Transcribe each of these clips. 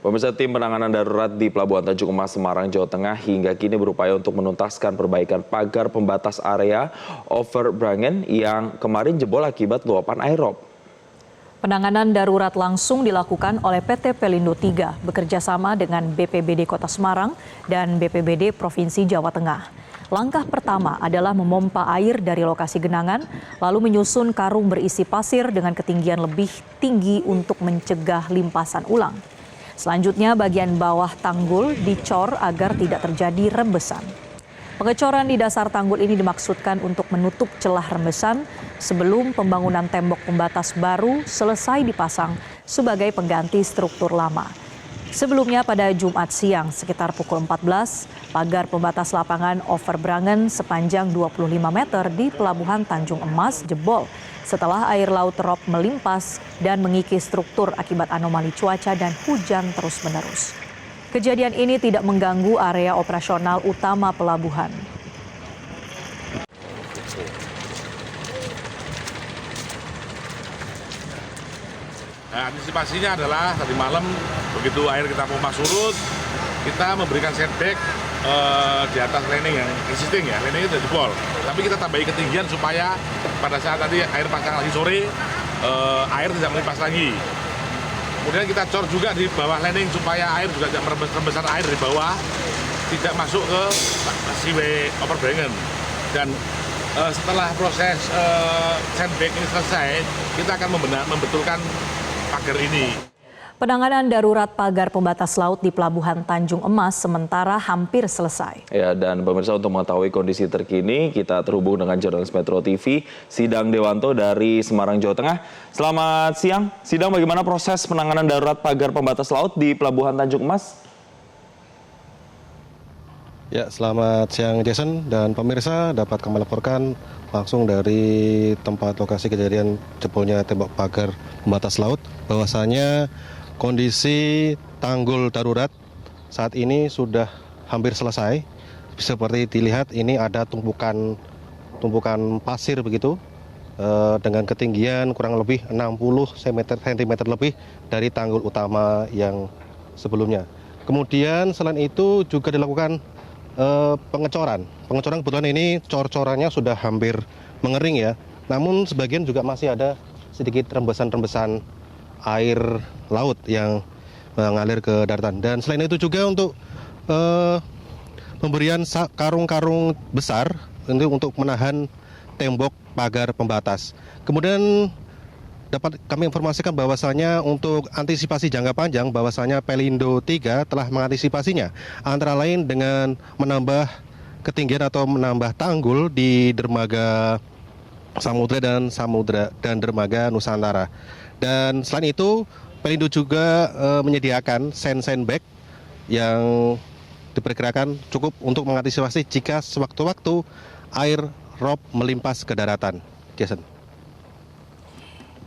Pemirsa, tim penanganan darurat di Pelabuhan Tanjung Emas, Semarang, Jawa Tengah hingga kini berupaya untuk menuntaskan perbaikan pagar pembatas area Overbrangen yang kemarin jebol akibat luapan aerob. Penanganan darurat langsung dilakukan oleh PT Pelindo III bekerjasama dengan BPBD Kota Semarang dan BPBD Provinsi Jawa Tengah. Langkah pertama adalah memompa air dari lokasi genangan, lalu menyusun karung berisi pasir dengan ketinggian lebih tinggi untuk mencegah limpasan ulang. Selanjutnya bagian bawah tanggul dicor agar tidak terjadi rembesan. Pengecoran di dasar tanggul ini dimaksudkan untuk menutup celah rembesan sebelum pembangunan tembok pembatas baru selesai dipasang sebagai pengganti struktur lama. Sebelumnya pada Jumat siang sekitar pukul 14, pagar pembatas lapangan Overbrangen sepanjang 25 meter di Pelabuhan Tanjung Emas jebol setelah air laut rob melimpas dan mengikis struktur akibat anomali cuaca dan hujan terus-menerus. Kejadian ini tidak mengganggu area operasional utama pelabuhan. Antisipasinya adalah tadi malam begitu air kita pompa surut, kita memberikan setback di atas lining yang existing ya, lining itu sudah jebol. Tapi kita tambahi ketinggian supaya pada saat tadi air pasang lagi sore, air tidak melimpas lagi. Kemudian kita cor juga di bawah lining supaya air juga tidak merembesan air di bawah, tidak masuk ke seaway Overbrangen. Dan setelah proses sandbag ini selesai, kita akan membetulkan pagar ini. Penanganan darurat pagar pembatas laut di Pelabuhan Tanjung Emas sementara hampir selesai. Ya, dan pemirsa, untuk mengetahui kondisi terkini, kita terhubung dengan jurnalis Metro TV, Sidang Dewanto dari Semarang, Jawa Tengah. Selamat siang. Sidang, bagaimana proses penanganan darurat pagar pembatas laut di Pelabuhan Tanjung Emas? Ya, selamat siang Jason dan pemirsa, dapat kami laporkan langsung dari tempat lokasi kejadian jebolnya tembok pagar pembatas laut bahwasanya kondisi tanggul darurat saat ini sudah hampir selesai. Seperti dilihat ini ada tumpukan pasir begitu dengan ketinggian kurang lebih 60 cm lebih dari tanggul utama yang sebelumnya. Kemudian selain itu juga dilakukan pengecoran. Pengecoran kebetulan ini cor-corannya sudah hampir mengering ya. Namun sebagian juga masih ada sedikit rembesan-rembesan air laut yang mengalir ke daratan. Dan selain itu juga untuk pemberian karung-karung besar untuk menahan tembok pagar pembatas. Kemudian dapat kami informasikan bahwasanya untuk antisipasi jangka panjang bahwasanya Pelindo III telah mengantisipasinya antara lain dengan menambah ketinggian atau menambah tanggul di dermaga Samudra dan dermaga Nusantara. Dan selain itu Pelindo juga menyediakan sandbag yang diperkirakan cukup untuk mengantisipasi jika sewaktu-waktu air rob melimpas ke daratan. Jason.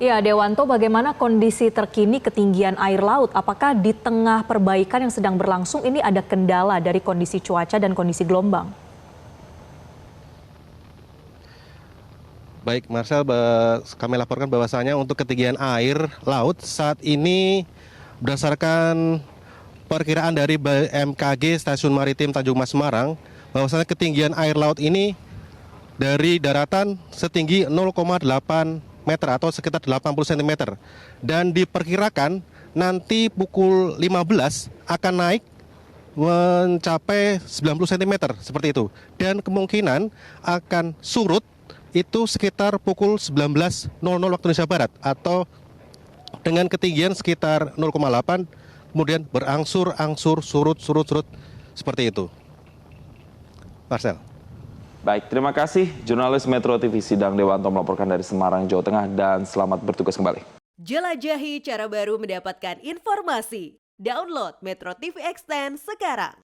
Ya, Dewanto, bagaimana kondisi terkini ketinggian air laut? Apakah di tengah perbaikan yang sedang berlangsung ini ada kendala dari kondisi cuaca dan kondisi gelombang? Baik, Marcel, kami laporkan bahwasanya untuk ketinggian air laut saat ini berdasarkan perkiraan dari BMKG Stasiun Maritim Tanjung Mas Semarang, bahwasanya ketinggian air laut ini dari daratan setinggi 0,8 meter atau sekitar 80 cm. Dan diperkirakan nanti pukul 15 akan naik mencapai 90 cm seperti itu. Dan kemungkinan akan surut itu sekitar pukul 19.00 waktu Indonesia Barat atau dengan ketinggian sekitar 0,8 kemudian berangsur-angsur surut seperti itu. Marcel. Baik, terima kasih jurnalis Metro TV Sidang Dewanto melaporkan dari Semarang, Jawa Tengah, dan selamat bertugas kembali. Jelajahi cara baru mendapatkan informasi. Download Metro TV Extend sekarang.